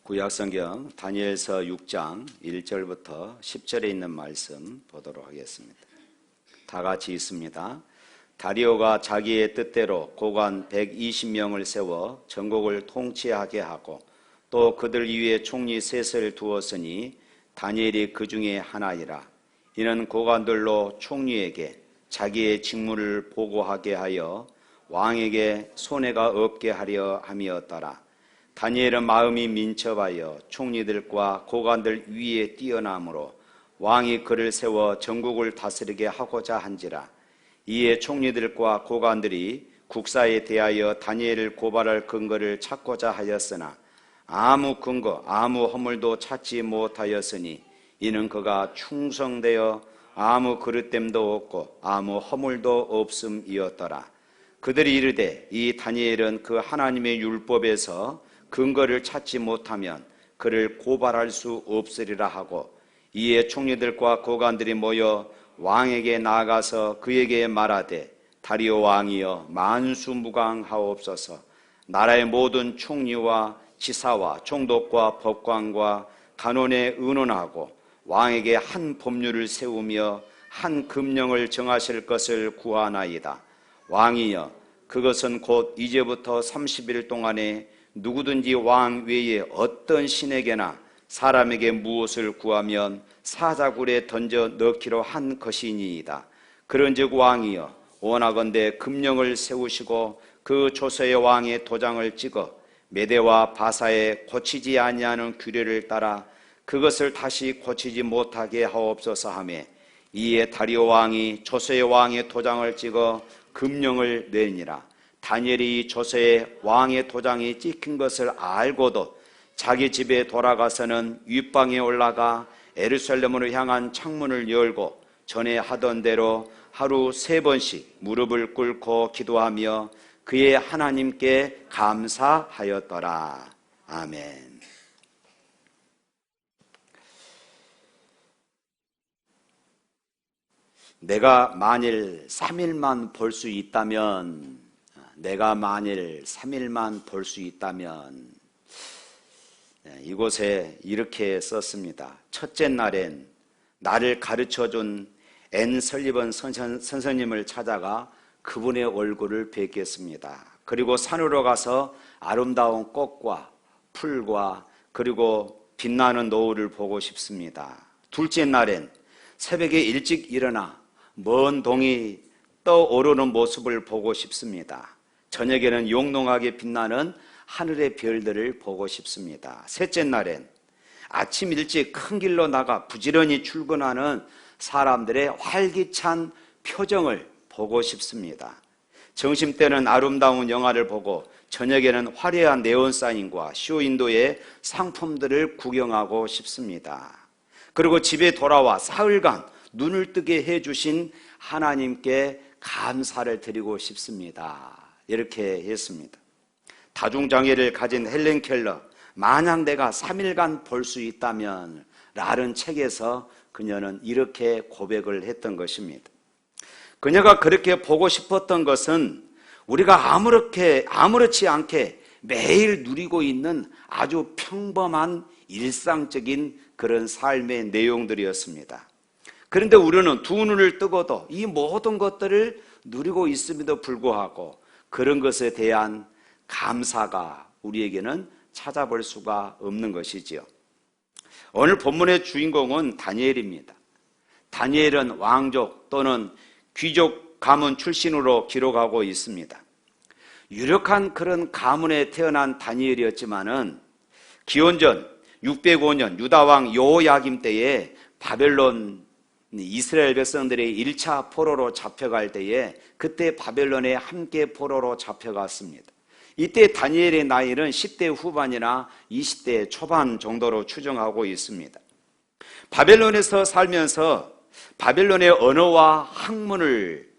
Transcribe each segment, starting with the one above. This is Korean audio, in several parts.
구약성경 다니엘서 6장 1절부터 10절에 있는 말씀 보도록 하겠습니다. 다 같이 읽습니다. 다리오가 자기의 뜻대로 고관 120명을 세워 전국을 통치하게 하고 또 그들 위에 총리 셋을 두었으니 다니엘이 그 중에 하나이라. 이는 고관들로 총리에게 자기의 직무를 보고하게 하여 왕에게 손해가 없게 하려 함이었더라. 다니엘은 마음이 민첩하여 총리들과 고관들 위에 뛰어나므로 왕이 그를 세워 전국을 다스리게 하고자 한지라. 이에 총리들과 고관들이 국사에 대하여 다니엘을 고발할 근거를 찾고자 하였으나 아무 근거, 아무 허물도 찾지 못하였으니 이는 그가 충성되어 아무 그릇됨도 없고 아무 허물도 없음이었더라. 그들이 이르되 이 다니엘은 그 하나님의 율법에서 근거를 찾지 못하면 그를 고발할 수 없으리라 하고, 이에 총리들과 고관들이 모여 왕에게 나아가서 그에게 말하되 다리오 왕이여 만수무강하옵소서. 나라의 모든 총리와 지사와 총독과 법관과 간원에 의논하고 왕에게 한 법률을 세우며 한 금령을 정하실 것을 구하나이다. 왕이여 그것은 곧 이제부터 30일 동안에 누구든지 왕 외에 어떤 신에게나 사람에게 무엇을 구하면 사자굴에 던져 넣기로 한 것이니이다. 그런즉 왕이여 원하건대 금령을 세우시고 그 조서의 왕의 도장을 찍어 메대와 바사에 고치지 아니하는 규례를 따라 그것을 다시 고치지 못하게 하옵소서 하매, 이에 다리오 왕이 조서의 왕의 도장을 찍어 금령을 내니라. 다니엘이 조서에 왕의 도장이 찍힌 것을 알고도 자기 집에 돌아가서는 윗방에 올라가 예루살렘으로 향한 창문을 열고 전에 하던 대로 하루 3번씩 무릎을 꿇고 기도하며 그의 하나님께 감사하였더라. 아멘. 내가 만일 3일만 볼 수 있다면 이곳에 이렇게 썼습니다. 첫째 날엔 나를 가르쳐준 앤 설리번 선생님을 찾아가 그분의 얼굴을 뵙겠습니다. 그리고 산으로 가서 아름다운 꽃과 풀과 그리고 빛나는 노을을 보고 싶습니다. 둘째 날엔 새벽에 일찍 일어나 먼 동이 떠오르는 모습을 보고 싶습니다. 저녁에는 용롱하게 빛나는 하늘의 별들을 보고 싶습니다. 셋째 날엔 아침 일찍 큰 길로 나가 부지런히 출근하는 사람들의 활기찬 표정을 보고 싶습니다. 점심때는 아름다운 영화를 보고 저녁에는 화려한 네온사인과 쇼윈도의 상품들을 구경하고 싶습니다. 그리고 집에 돌아와 사흘간 눈을 뜨게 해주신 하나님께 감사를 드리고 싶습니다. 이렇게 했습니다. 다중장애를 가진 헬렌 켈러, 만약 내가 3일간 볼 수 있다면 라는 책에서 그녀는 이렇게 고백을 했던 것입니다. 그녀가 그렇게 보고 싶었던 것은 우리가 아무렇지 않게 매일 누리고 있는 아주 평범한 일상적인 그런 삶의 내용들이었습니다. 그런데 우리는 두 눈을 뜨고도 이 모든 것들을 누리고 있음에도 불구하고 그런 것에 대한 감사가 우리에게는 찾아볼 수가 없는 것이지요. 오늘 본문의 주인공은 다니엘입니다. 다니엘은 왕족 또는 귀족 가문 출신으로 기록하고 있습니다. 유력한 그런 가문에 태어난 다니엘이었지만은 기원전 605년 유다왕 여호야김 때에 바벨론 이스라엘 백성들의 1차 포로로 잡혀갈 때에 그때 바벨론에 함께 포로로 잡혀갔습니다. 이때 다니엘의 나이는 10대 후반이나 20대 초반 정도로 추정하고 있습니다. 바벨론에서 살면서 바벨론의 언어와 학문을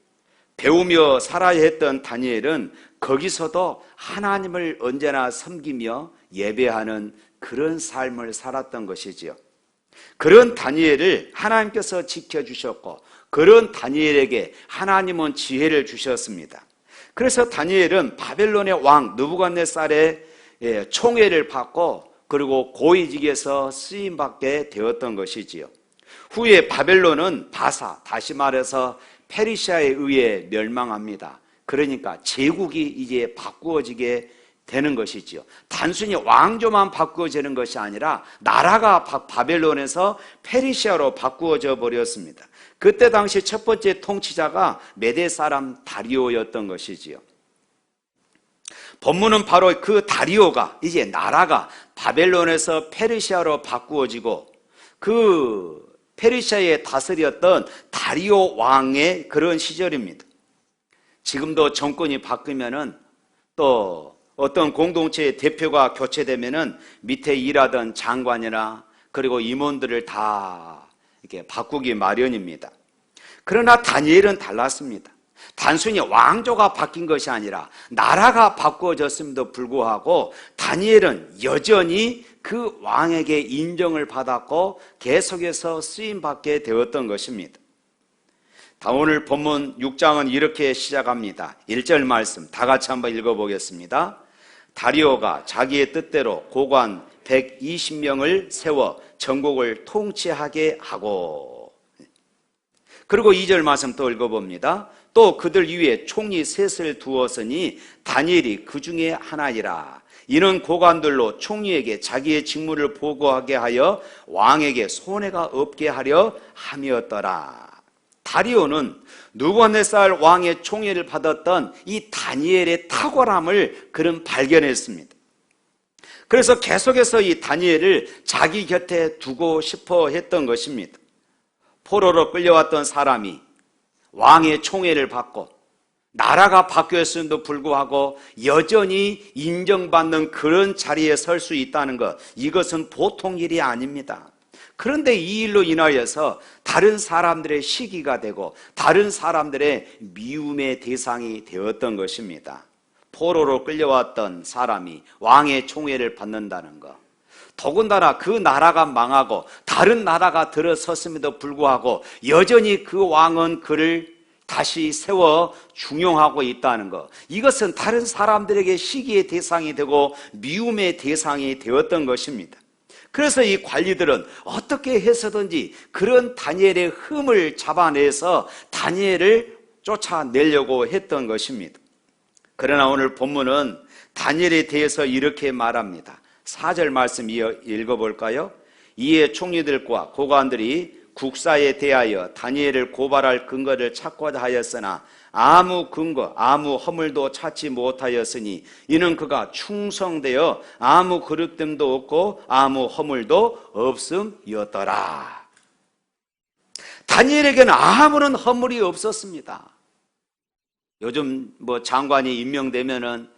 배우며 살아야 했던 다니엘은 거기서도 하나님을 언제나 섬기며 예배하는 그런 삶을 살았던 것이지요. 그런 다니엘을 하나님께서 지켜주셨고 그런 다니엘에게 하나님은 지혜를 주셨습니다. 그래서 다니엘은 바벨론의 왕 느부갓네살의 총애를 받고 그리고 고위직에서 쓰임받게 되었던 것이지요. 후에 바벨론은 바사, 다시 말해서 페르시아에 의해 멸망합니다. 그러니까 제국이 이제 바꾸어지게 되는 것이지요. 단순히 왕조만 바꾸어지는 것이 아니라 나라가 바벨론에서 페르시아로 바꾸어져 버렸습니다. 그때 당시 첫 번째 통치자가 메대 사람 다리오였던 것이지요. 본문은 바로 그 다리오가, 이제 나라가 바벨론에서 페르시아로 바꾸어지고 그 페르시아에 다스렸던 다리오 왕의 그런 시절입니다. 지금도 정권이 바뀌면은 또 어떤 공동체의 대표가 교체되면은 밑에 일하던 장관이나 그리고 임원들을 다 이렇게 바꾸기 마련입니다. 그러나 다니엘은 달랐습니다. 단순히 왕조가 바뀐 것이 아니라 나라가 바꾸어졌음에도 불구하고 다니엘은 여전히 그 왕에게 인정을 받았고 계속해서 쓰임받게 되었던 것입니다. 오늘 본문 6장은 이렇게 시작합니다. 1절 말씀 다 같이 한번 읽어보겠습니다. 다리오가 자기의 뜻대로 고관 120명을 세워 전국을 통치하게 하고, 그리고 2절 말씀 또 읽어봅니다. 또 그들 위에 총리 셋을 두었으니 다니엘이 그 중에 하나이라. 이는 고관들로 총리에게 자기의 직무를 보고하게 하여 왕에게 손해가 없게 하려 함이었더라. 다리오는 느부갓네살 왕의 총애를 받았던 이 다니엘의 탁월함을 그는 발견했습니다. 그래서 계속해서 이 다니엘을 자기 곁에 두고 싶어 했던 것입니다. 포로로 끌려왔던 사람이 왕의 총애를 받고 나라가 바뀌었음에도 불구하고 여전히 인정받는 그런 자리에 설 수 있다는 것, 이것은 보통 일이 아닙니다. 그런데 이 일로 인하여서 다른 사람들의 시기가 되고 다른 사람들의 미움의 대상이 되었던 것입니다. 포로로 끌려왔던 사람이 왕의 총애를 받는다는 것, 더군다나 그 나라가 망하고 다른 나라가 들어섰음에도 불구하고 여전히 그 왕은 그를 다시 세워 중용하고 있다는 것, 이것은 다른 사람들에게 시기의 대상이 되고 미움의 대상이 되었던 것입니다. 그래서 이 관리들은 어떻게 해서든지 그런 다니엘의 흠을 잡아내서 다니엘을 쫓아내려고 했던 것입니다. 그러나 오늘 본문은 다니엘에 대해서 이렇게 말합니다. 4절 말씀 읽어볼까요? 이에 총리들과 고관들이 국사에 대하여 다니엘을 고발할 근거를 찾고자 하였으나 아무 근거, 아무 허물도 찾지 못하였으니 이는 그가 충성되어 아무 그릇됨도 없고 아무 허물도 없음이었더라. 다니엘에게는 아무런 허물이 없었습니다. 요즘 장관이 임명되면은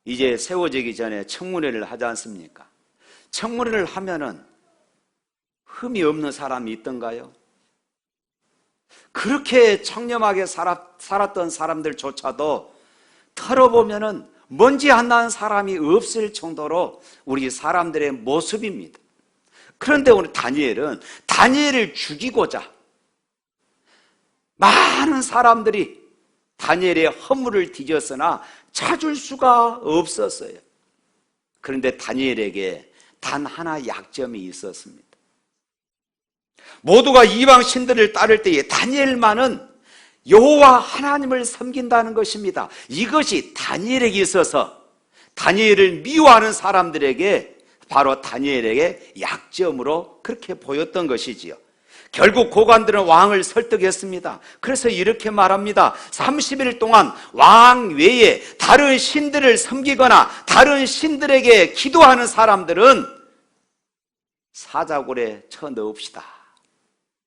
이제 세워지기 전에 청문회를 하지 않습니까? 청문회를 하면은 흠이 없는 사람이 있던가요? 그렇게 청렴하게 살았던 사람들조차도 털어보면은 먼지 안 나는 사람이 없을 정도로 우리 사람들의 모습입니다. 그런데 오늘 다니엘은 다니엘을 죽이고자 많은 사람들이 다니엘의 허물을 뒤졌으나 찾을 수가 없었어요. 그런데 다니엘에게 단 하나 약점이 있었습니다. 모두가 이방 신들을 따를 때에 다니엘만은 여호와 하나님을 섬긴다는 것입니다. 이것이 다니엘에게 있어서 다니엘을 미워하는 사람들에게, 바로 다니엘에게 약점으로 그렇게 보였던 것이지요. 결국 고관들은 왕을 설득했습니다. 그래서 이렇게 말합니다. 30일 동안 왕 외에 다른 신들을 섬기거나 다른 신들에게 기도하는 사람들은 사자굴에 쳐넣읍시다.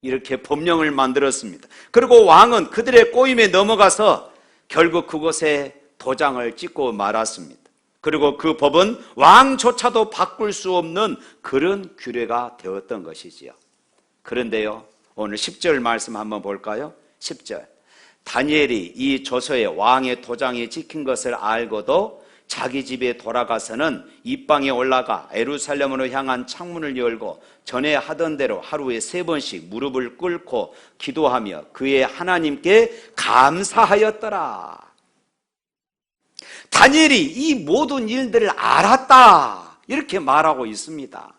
이렇게 법령을 만들었습니다. 그리고 왕은 그들의 꼬임에 넘어가서 결국 그곳에 도장을 찍고 말았습니다. 그리고 그 법은 왕조차도 바꿀 수 없는 그런 규례가 되었던 것이지요. 그런데요, 오늘 10절 말씀 한번 볼까요? 10절. 다니엘이 이 조서에 왕의 도장이 찍힌 것을 알고도 자기 집에 돌아가서는 입방에 올라가 예루살렘으로 향한 창문을 열고 전에 하던 대로 하루에 3번씩 무릎을 꿇고 기도하며 그의 하나님께 감사하였더라. 다니엘이 이 모든 일들을 알았다. 이렇게 말하고 있습니다.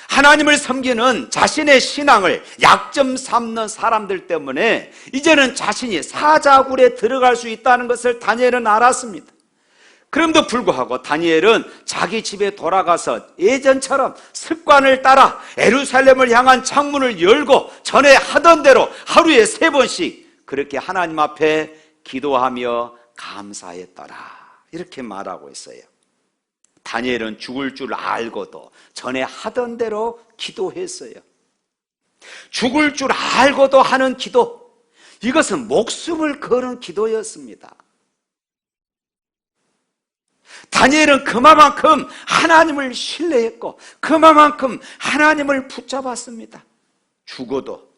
하나님을 섬기는 자신의 신앙을 약점 삼는 사람들 때문에 이제는 자신이 사자굴에 들어갈 수 있다는 것을 다니엘은 알았습니다. 그럼에도 불구하고 다니엘은 자기 집에 돌아가서 예전처럼 습관을 따라 예루살렘을 향한 창문을 열고 전에 하던 대로 하루에 3번씩 그렇게 하나님 앞에 기도하며 감사했더라, 이렇게 말하고 있어요. 다니엘은 죽을 줄 알고도 전에 하던 대로 기도했어요. 죽을 줄 알고도 하는 기도, 이것은 목숨을 거는 기도였습니다. 다니엘은 그만큼 하나님을 신뢰했고 그만큼 하나님을 붙잡았습니다. 죽어도,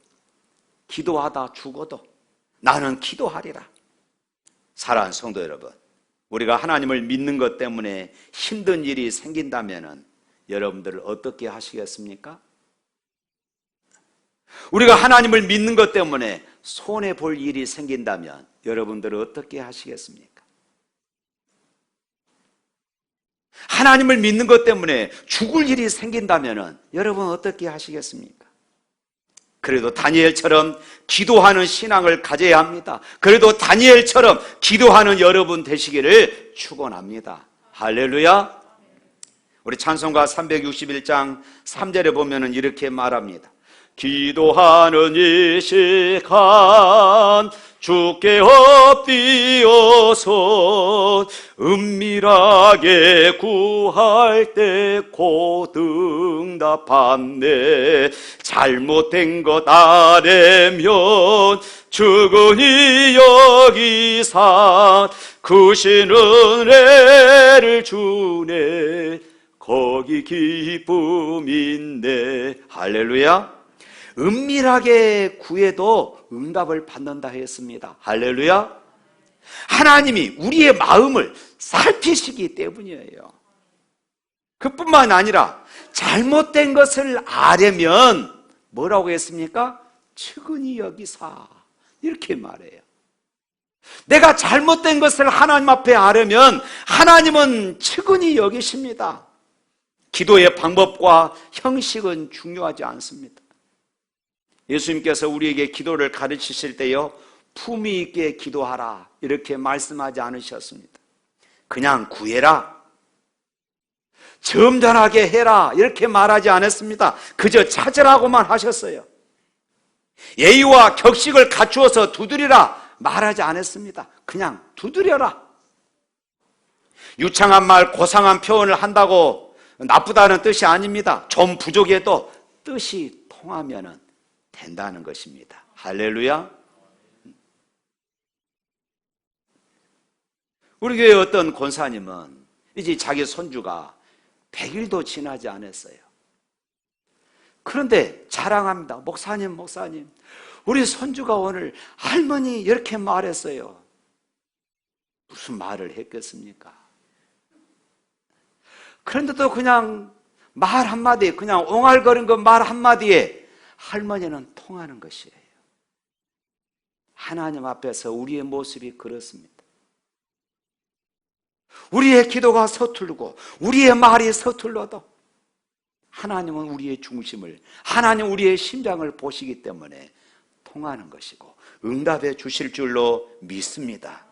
기도하다 죽어도 나는 기도하리라. 사랑하는 성도 여러분, 우리가 하나님을 믿는 것 때문에 힘든 일이 생긴다면 여러분들 어떻게 하시겠습니까? 우리가 하나님을 믿는 것 때문에 손해볼 일이 생긴다면 여러분들은 어떻게 하시겠습니까? 하나님을 믿는 것 때문에 죽을 일이 생긴다면 여러분 어떻게 하시겠습니까? 그래도 다니엘처럼 기도하는 신앙을 가져야 합니다. 그래도 다니엘처럼 기도하는 여러분 되시기를 축원합니다. 할렐루야. 우리 찬송가 361장 3절에 보면은 이렇게 말합니다. 기도하는 이 시간 주께 엎드려서 은밀하게 구할 때 곧 응답하네. 잘못된 것 알면 주근히 여기사 크신 은혜를 주네. 거기 기쁨 있네. 할렐루야. 은밀하게 구해도 응답을 받는다 했습니다. 할렐루야. 하나님이 우리의 마음을 살피시기 때문이에요. 그뿐만 아니라 잘못된 것을 알려면 뭐라고 했습니까? 측은히 여기사, 이렇게 말해요. 내가 잘못된 것을 하나님 앞에 알려면 하나님은 측은히 여기십니다. 기도의 방법과 형식은 중요하지 않습니다. 예수님께서 우리에게 기도를 가르치실 때요, 품위 있게 기도하라 이렇게 말씀하지 않으셨습니다. 그냥 구해라, 점잖하게 해라 이렇게 말하지 않았습니다. 그저 찾으라고만 하셨어요. 예의와 격식을 갖추어서 두드리라 말하지 않았습니다. 그냥 두드려라. 유창한 말, 고상한 표현을 한다고 나쁘다는 뜻이 아닙니다. 좀 부족해도 뜻이 통하면 된다는 것입니다. 할렐루야. 우리 교회 어떤 권사님은 이제 자기 손주가 100일도 지나지 않았어요. 그런데 자랑합니다. 목사님, 우리 손주가 오늘 할머니 이렇게 말했어요. 무슨 말을 했겠습니까? 그런데도 그냥 말 한마디에, 그냥 옹알거린 그 말 한마디에 할머니는 통하는 것이에요. 하나님 앞에서 우리의 모습이 그렇습니다. 우리의 기도가 서툴고 우리의 말이 서툴러도 하나님은 우리의 중심을, 하나님 우리의 심장을 보시기 때문에 통하는 것이고 응답해 주실 줄로 믿습니다.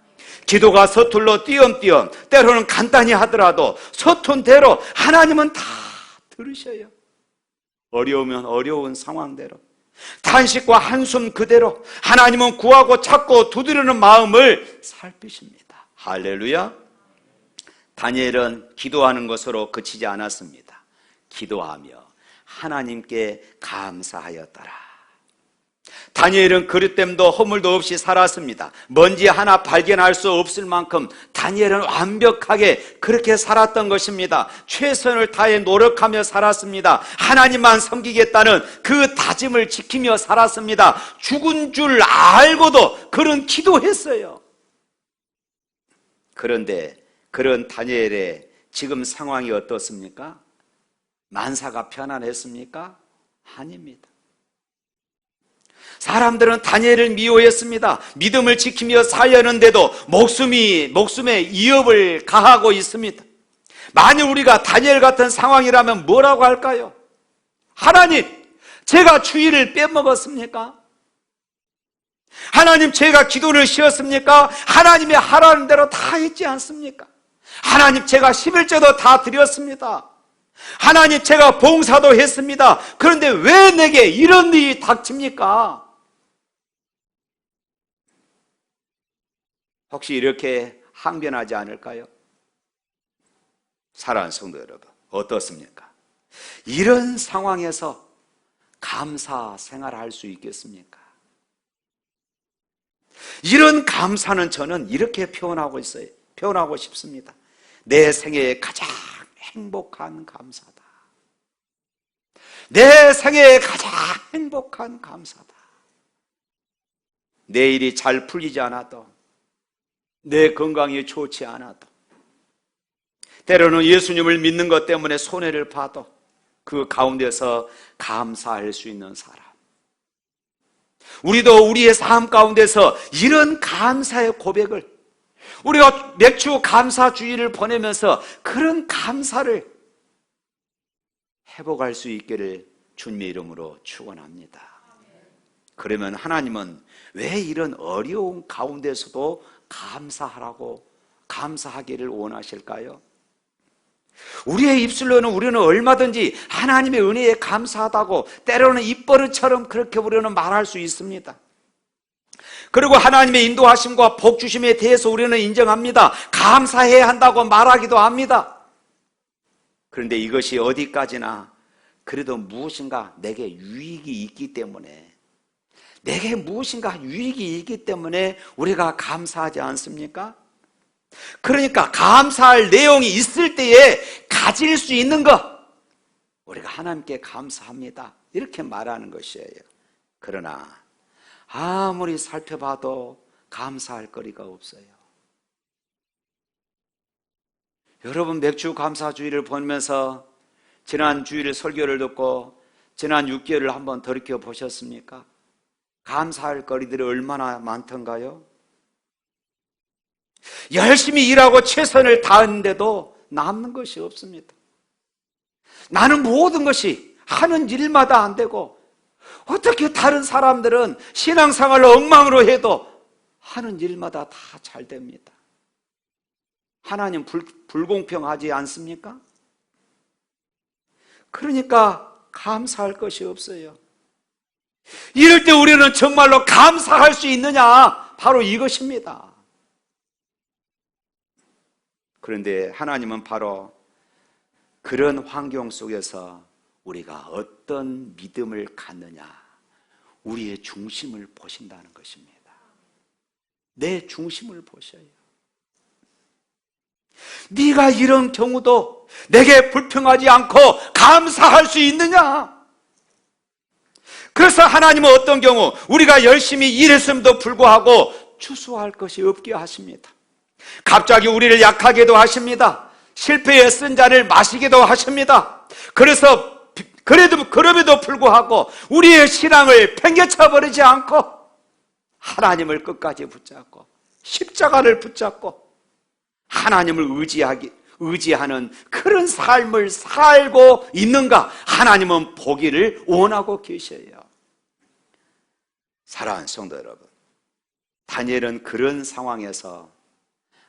기도가 서툴러 띄엄띄엄 때로는 간단히 하더라도 서툰 대로 하나님은 다 들으셔요. 어려우면 어려운 상황대로, 탄식과 한숨 그대로 하나님은 구하고 찾고 두드리는 마음을 살피십니다. 할렐루야. 다니엘은 기도하는 것으로 그치지 않았습니다. 기도하며 하나님께 감사하였더라. 다니엘은 그릇됨도 허물도 없이 살았습니다. 먼지 하나 발견할 수 없을 만큼 다니엘은 완벽하게 그렇게 살았던 것입니다. 최선을 다해 노력하며 살았습니다. 하나님만 섬기겠다는 그 다짐을 지키며 살았습니다. 죽은 줄 알고도 그는 기도했어요. 그런데 그런 다니엘의 지금 상황이 어떻습니까? 만사가 편안했습니까? 아닙니다. 사람들은 다니엘을 미워했습니다. 믿음을 지키며 살려는데도 목숨에 위협을 가하고 있습니다. 만일 우리가 다니엘 같은 상황이라면 뭐라고 할까요? 하나님, 제가 주일을 빼먹었습니까? 하나님, 제가 기도를 쉬었습니까? 하나님이 하라는 대로 다 했지 않습니까? 하나님, 제가 11조도 다 드렸습니다. 하나님, 제가 봉사도 했습니다. 그런데 왜 내게 이런 일이 닥칩니까? 혹시 이렇게 항변하지 않을까요? 사랑하는 성도 여러분, 어떻습니까? 이런 상황에서 감사 생활할 수 있겠습니까? 이런 감사는 저는 이렇게 표현하고 싶습니다. 내 생애에 가장 행복한 감사다. 내 생애에 가장 행복한 감사다. 내 일이 잘 풀리지 않아도, 내 건강이 좋지 않아도, 때로는 예수님을 믿는 것 때문에 손해를 봐도 그 가운데서 감사할 수 있는 사람. 우리도 우리의 삶 가운데서 이런 감사의 고백을, 우리가 맥주 감사주의를 보내면서 그런 감사를 회복할 수 있기를 주님의 이름으로 축원합니다. 그러면 하나님은 왜 이런 어려운 가운데서도 감사하기를 원하실까요? 우리의 입술로는 우리는 얼마든지 하나님의 은혜에 감사하다고, 때로는 입버릇처럼 그렇게 우리는 말할 수 있습니다. 그리고 하나님의 인도하심과 복주심에 대해서 우리는 인정합니다. 감사해야 한다고 말하기도 합니다. 그런데 이것이 어디까지나 그래도 무엇인가 내게 유익이 있기 때문에, 우리가 감사하지 않습니까? 그러니까 감사할 내용이 있을 때에 가질 수 있는 것, 우리가 하나님께 감사합니다, 이렇게 말하는 것이에요. 그러나 아무리 살펴봐도 감사할 거리가 없어요. 여러분, 맥주 감사주의를 보면서 지난 주일 설교를 듣고 지난 6개월을 한번 돌이켜 보셨습니까? 감사할 거리들이 얼마나 많던가요? 열심히 일하고 최선을 다했는데도 남는 것이 없습니다. 나는 모든 것이 하는 일마다 안 되고, 어떻게 다른 사람들은 신앙생활을 엉망으로 해도 하는 일마다 다 잘 됩니다. 하나님 불공평하지 않습니까? 그러니까 감사할 것이 없어요. 이럴 때 우리는 정말로 감사할 수 있느냐? 바로 이것입니다. 그런데 하나님은 바로 그런 환경 속에서 우리가 어떤 믿음을 갖느냐, 우리의 중심을 보신다는 것입니다. 내 중심을 보셔요. 네가 이런 경우도 내게 불평하지 않고 감사할 수 있느냐? 그래서 하나님은 어떤 경우 우리가 열심히 일했음에도 불구하고 추수할 것이 없게 하십니다. 갑자기 우리를 약하게도 하십니다. 실패에 쓴 잔을 마시게도 하십니다. 그럼에도 불구하고 우리의 신앙을 팽개쳐 버리지 않고 하나님을 끝까지 붙잡고 십자가를 붙잡고 하나님을 의지하는 그런 삶을 살고 있는가, 하나님은 보기를 원하고 계셔요. 사랑하는 성도 여러분, 다니엘은 그런 상황에서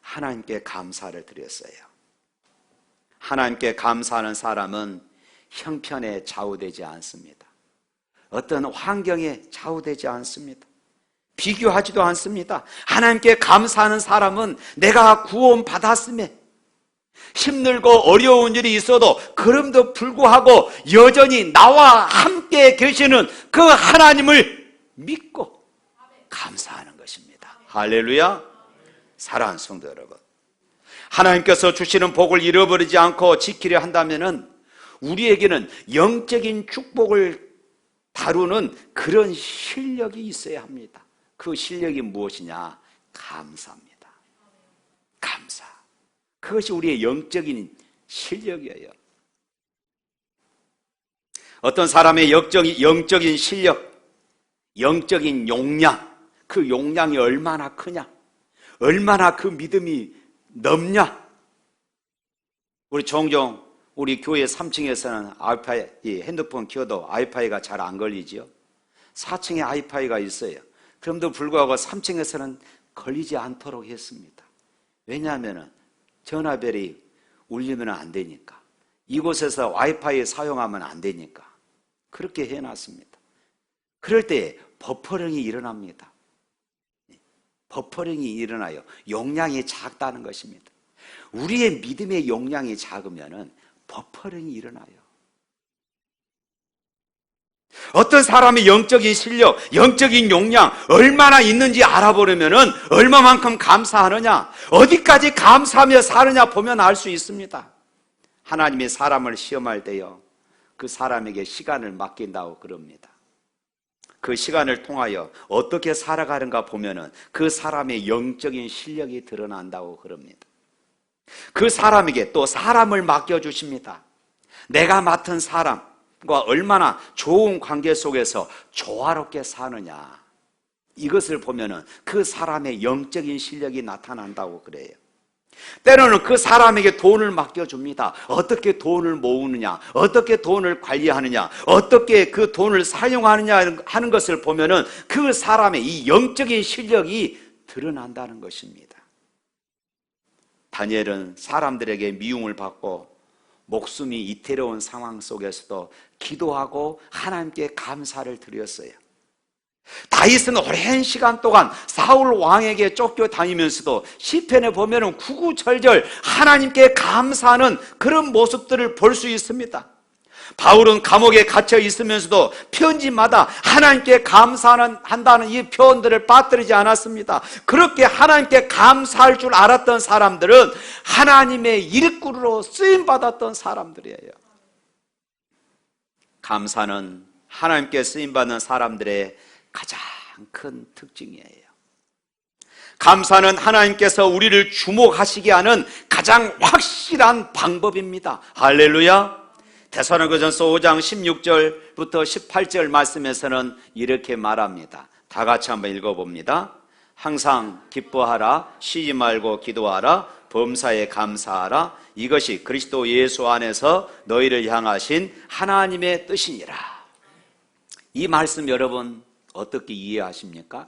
하나님께 감사를 드렸어요. 하나님께 감사하는 사람은 형편에 좌우되지 않습니다. 어떤 환경에 좌우되지 않습니다. 비교하지도 않습니다. 하나님께 감사하는 사람은 내가 구원받았음에 힘들고 어려운 일이 있어도 그럼에도 불구하고 여전히 나와 함께 계시는 그 하나님을 믿고 감사하는 것입니다. 할렐루야. 사랑하는 성도 여러분, 하나님께서 주시는 복을 잃어버리지 않고 지키려 한다면은 우리에게는 영적인 축복을 다루는 그런 실력이 있어야 합니다. 그 실력이 무엇이냐? 감사입니다. 감사. 그것이 우리의 영적인 실력이에요. 어떤 사람의 영적인 실력, 영적인 용량, 그 용량이 얼마나 크냐, 얼마나 그 믿음이 넓냐. 우리 종종 우리 교회 3층에서는 와이파이, 핸드폰 켜도 와이파이가 잘 안 걸리지요. 4층에 와이파이가 있어요. 그럼에도 불구하고 3층에서는 걸리지 않도록 했습니다. 왜냐하면 전화벨이 울리면 안 되니까, 이곳에서 와이파이 사용하면 안 되니까 그렇게 해놨습니다. 그럴 때 버퍼링이 일어납니다. 버퍼링이 일어나요. 용량이 작다는 것입니다. 우리의 믿음의 용량이 작으면 버퍼링이 일어나요. 어떤 사람의 영적인 실력, 영적인 용량 얼마나 있는지 알아보려면 얼마만큼 감사하느냐, 어디까지 감사하며 사느냐 보면 알 수 있습니다. 하나님이 사람을 시험할 때요, 그 사람에게 시간을 맡긴다고 그럽니다. 그 시간을 통하여 어떻게 살아가는가 보면 그 사람의 영적인 실력이 드러난다고 그럽니다. 그 사람에게 또 사람을 맡겨주십니다. 내가 맡은 사람과 얼마나 좋은 관계 속에서 조화롭게 사느냐, 이것을 보면 그 사람의 영적인 실력이 나타난다고 그래요. 때로는 그 사람에게 돈을 맡겨줍니다. 어떻게 돈을 모으느냐, 어떻게 돈을 관리하느냐, 어떻게 그 돈을 사용하느냐 하는 것을 보면 그 사람의 이 영적인 실력이 드러난다는 것입니다. 다니엘은 사람들에게 미움을 받고 목숨이 이태로운 상황 속에서도 기도하고 하나님께 감사를 드렸어요. 다윗은 오랜 시간 동안 사울 왕에게 쫓겨다니면서도 시편에 보면 구구절절 하나님께 감사하는 그런 모습들을 볼 수 있습니다. 바울은 감옥에 갇혀 있으면서도 편지마다 하나님께 감사한다는 이 표현들을 빠뜨리지 않았습니다. 그렇게 하나님께 감사할 줄 알았던 사람들은 하나님의 일꾼으로 쓰임받았던 사람들이에요. 감사는 하나님께 쓰임받는 사람들의 가장 큰 특징이에요. 감사는 하나님께서 우리를 주목하시게 하는 가장 확실한 방법입니다. 할렐루야. 데살로니가전서 5장 16절부터 18절 말씀에서는 이렇게 말합니다. 다 같이 한번 읽어봅니다. 항상 기뻐하라, 쉬지 말고 기도하라, 범사에 감사하라, 이것이 그리스도 예수 안에서 너희를 향하신 하나님의 뜻이니라. 이 말씀 여러분 어떻게 이해하십니까?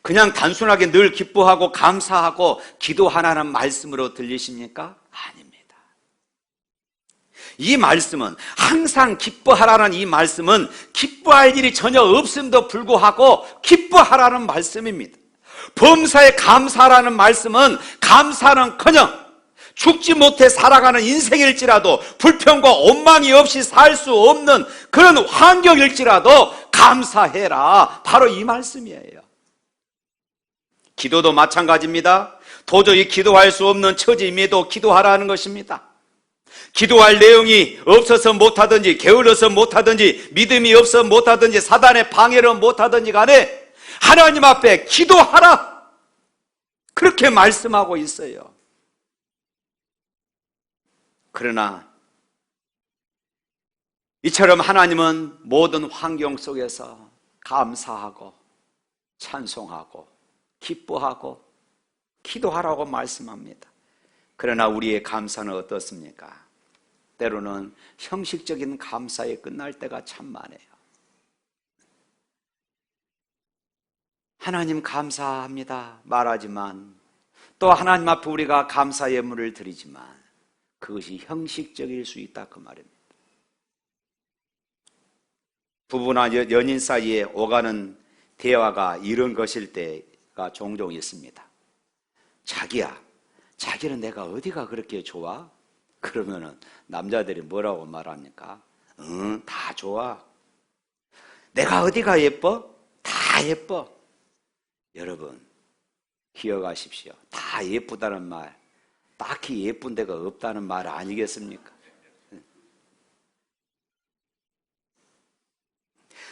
그냥 단순하게 늘 기뻐하고 감사하고 기도하라는 말씀으로 들리십니까? 아닙니다. 이 말씀은, 항상 기뻐하라는 이 말씀은 기뻐할 일이 전혀 없음도 불구하고 기뻐하라는 말씀입니다. 범사에 감사라는 말씀은 감사는커녕 죽지 못해 살아가는 인생일지라도, 불평과 원망이 없이 살 수 없는 그런 환경일지라도 감사해라, 바로 이 말씀이에요. 기도도 마찬가지입니다. 도저히 기도할 수 없는 처지임에도 기도하라는 것입니다. 기도할 내용이 없어서 못하든지, 게을러서 못하든지, 믿음이 없어서 못하든지, 사단의 방해를 못하든지 간에 하나님 앞에 기도하라, 그렇게 말씀하고 있어요. 그러나 이처럼 하나님은 모든 환경 속에서 감사하고 찬송하고 기뻐하고 기도하라고 말씀합니다. 그러나 우리의 감사는 어떻습니까? 때로는 형식적인 감사에 끝날 때가 참 많아요. 하나님 감사합니다 말하지만, 또 하나님 앞에 우리가 감사 예물을 드리지만 그것이 형식적일 수 있다, 그 말입니다. 부부나 연인 사이에 오가는 대화가 이런 것일 때가 종종 있습니다. 자기야, 자기는 내가 어디가 그렇게 좋아? 그러면은 남자들이 뭐라고 말합니까? 응, 다 좋아. 내가 어디가 예뻐? 다 예뻐. 여러분 기억하십시오. 다 예쁘다는 말, 딱히 예쁜 데가 없다는 말 아니겠습니까?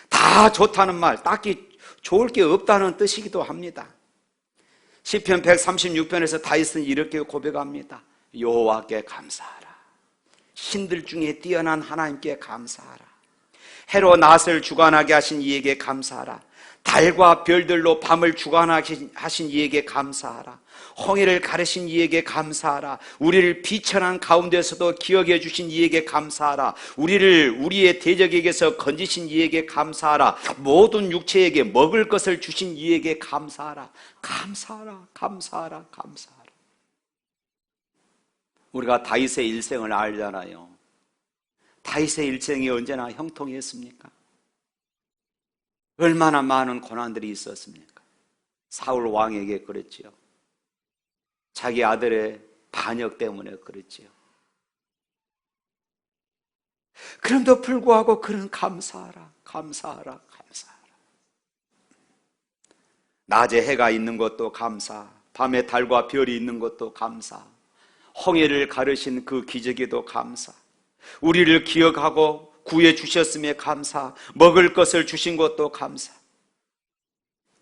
다 좋다는 말, 딱히 좋을 게 없다는 뜻이기도 합니다. 시편 136편에서 다윗은 이렇게 고백합니다. 여호와께 감사하라. 신들 중에 뛰어난 하나님께 감사하라. 해로 낮을 주관하게 하신 이에게 감사하라. 달과 별들로 밤을 주관하게 하신 이에게 감사하라. 홍해를 가르신 이에게 감사하라. 우리를 비천한 가운데서도 기억해 주신 이에게 감사하라. 우리를 우리의 대적에게서 건지신 이에게 감사하라. 모든 육체에게 먹을 것을 주신 이에게 감사하라. 감사하라. 감사하라. 감사하라. 우리가 다윗의 일생을 알잖아요. 다윗의 일생이 언제나 형통했습니까? 얼마나 많은 고난들이 있었습니까? 사울 왕에게 그랬지요. 자기 아들의 반역 때문에 그랬지요. 그럼에도 불구하고 그는 감사하라, 감사하라, 감사하라. 낮에 해가 있는 것도 감사, 밤에 달과 별이 있는 것도 감사, 홍해를 가르신 그 기적에도 감사, 우리를 기억하고 구해 주셨음에 감사, 먹을 것을 주신 것도 감사.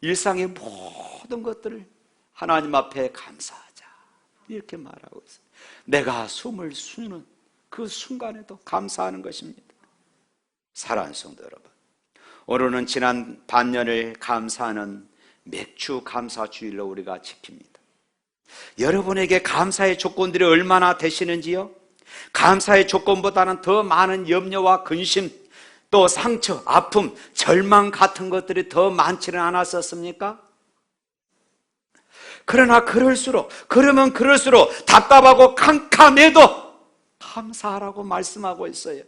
일상의 모든 것들을 하나님 앞에 감사하자, 이렇게 말하고 있어요. 내가 숨을 쉬는 그 순간에도 감사하는 것입니다. 사랑하는 성도 여러분, 오늘은 지난 반년을 감사하는 맥주 감사 주일로 우리가 지킵니다. 여러분에게 감사의 조건들이 얼마나 되시는지요? 감사의 조건보다는 더 많은 염려와 근심, 또 상처, 아픔, 절망 같은 것들이 더 많지는 않았었습니까? 그러나 그러면 그럴수록 답답하고 캄캄해도 감사하라고 말씀하고 있어요.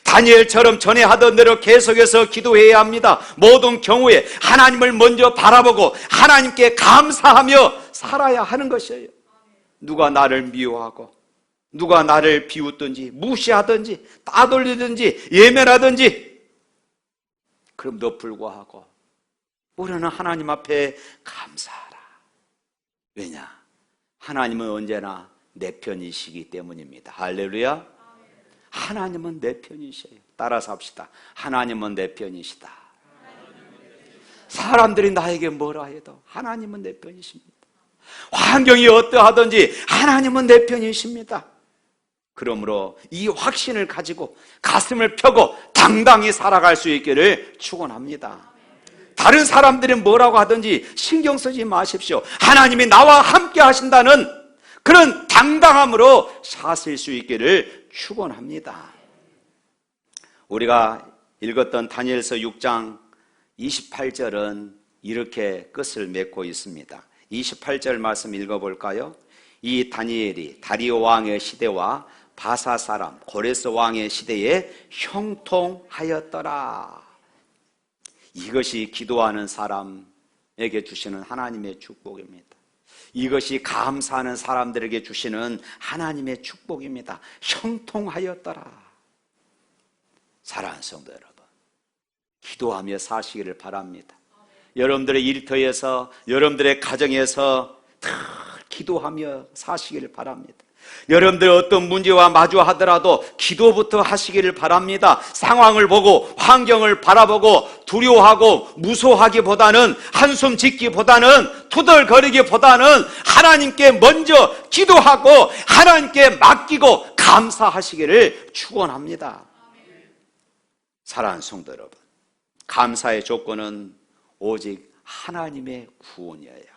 다니엘처럼 전에 하던 대로 계속해서 기도해야 합니다. 모든 경우에 하나님을 먼저 바라보고 하나님께 감사하며 살아야 하는 것이에요. 누가 나를 미워하고 누가 나를 비웃든지 무시하든지 따돌리든지 예면하든지, 그럼에도 불구하고 우리는 하나님 앞에 감사하라. 왜냐? 하나님은 언제나 내 편이시기 때문입니다. 할렐루야. 하나님은 내 편이셔요. 따라서 합시다. 하나님은 내 편이시다. 사람들이 나에게 뭐라 해도 하나님은 내 편이십니다. 환경이 어떠하든지 하나님은 내 편이십니다. 그러므로 이 확신을 가지고 가슴을 펴고 당당히 살아갈 수 있기를 축원합니다. 다른 사람들이 뭐라고 하든지 신경 쓰지 마십시오. 하나님이 나와 함께 하신다는 그런 당당함으로 사실 수 있기를 축원합니다. 우리가 읽었던 다니엘서 6장 28절은 이렇게 끝을 맺고 있습니다. 28절 말씀 읽어볼까요? 이 다니엘이 다리오 왕의 시대와 바사 사람 고레스 왕의 시대에 형통하였더라. 이것이 기도하는 사람에게 주시는 하나님의 축복입니다. 이것이 감사하는 사람들에게 주시는 하나님의 축복입니다. 형통하였더라. 사랑하는 성도 여러분, 기도하며 사시기를 바랍니다. 여러분들의 일터에서, 여러분들의 가정에서 다 기도하며 사시기를 바랍니다. 여러분들 어떤 문제와 마주하더라도 기도부터 하시기를 바랍니다. 상황을 보고 환경을 바라보고 두려워하고 무서워하기보다는, 한숨 짓기보다는, 투덜거리기보다는 하나님께 먼저 기도하고 하나님께 맡기고 감사하시기를 축원합니다. 사랑하는 성도 여러분, 감사의 조건은 오직 하나님의 구원이에요.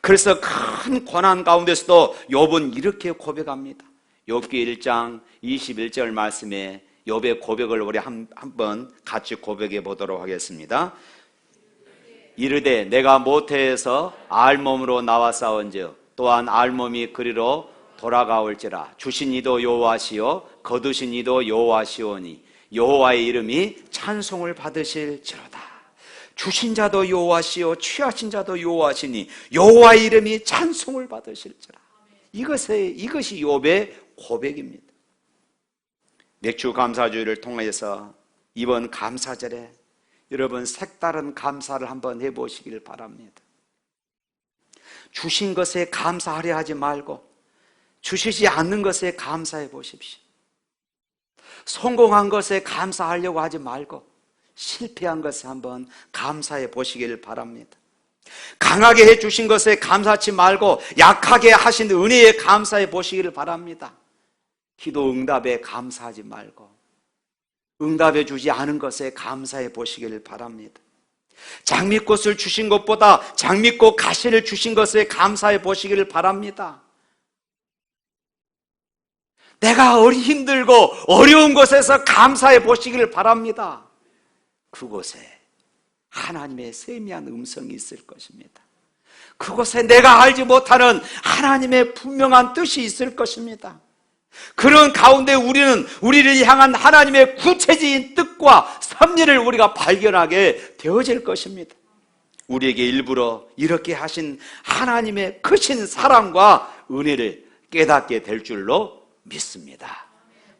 그래서 큰 고난 가운데서도 욥은 이렇게 고백합니다. 욥기 1장 21절 말씀에 욥의 고백을 우리 한번 같이 고백해 보도록 하겠습니다. 이르되 내가 모태에서 알몸으로 나와 싸운즉 또한 알몸이 그리로 돌아가올지라. 주신 이도 여호와시요 거두신 이도 여호와시오니 여호와의 이름이 찬송을 받으실지로다. 주신 자도 여호와시요 취하신 자도 여호와시니 여호와의 이름이 찬송을 받으실지라. 이것이 욥의 고백입니다. 맥주 감사주의를 통해서 이번 감사절에 여러분 색다른 감사를 한번 해보시길 바랍니다. 주신 것에 감사하려 하지 말고 주시지 않는 것에 감사해 보십시오. 성공한 것에 감사하려고 하지 말고 실패한 것에 한번 감사해 보시길 바랍니다. 강하게 해주신 것에 감사하지 말고 약하게 하신 은혜에 감사해 보시기를 바랍니다. 기도 응답에 감사하지 말고 응답해 주지 않은 것에 감사해 보시기를 바랍니다. 장미꽃을 주신 것보다 장미꽃 가시를 주신 것에 감사해 보시기를 바랍니다. 내가 힘들고 어려운 곳에서 감사해 보시기를 바랍니다. 그곳에 하나님의 세미한 음성이 있을 것입니다. 그곳에 내가 알지 못하는 하나님의 분명한 뜻이 있을 것입니다. 그런 가운데 우리를 향한 하나님의 구체적인 뜻과 섭리를 우리가 발견하게 되어질 것입니다. 우리에게 일부러 이렇게 하신 하나님의 크신 사랑과 은혜를 깨닫게 될 줄로 믿습니다.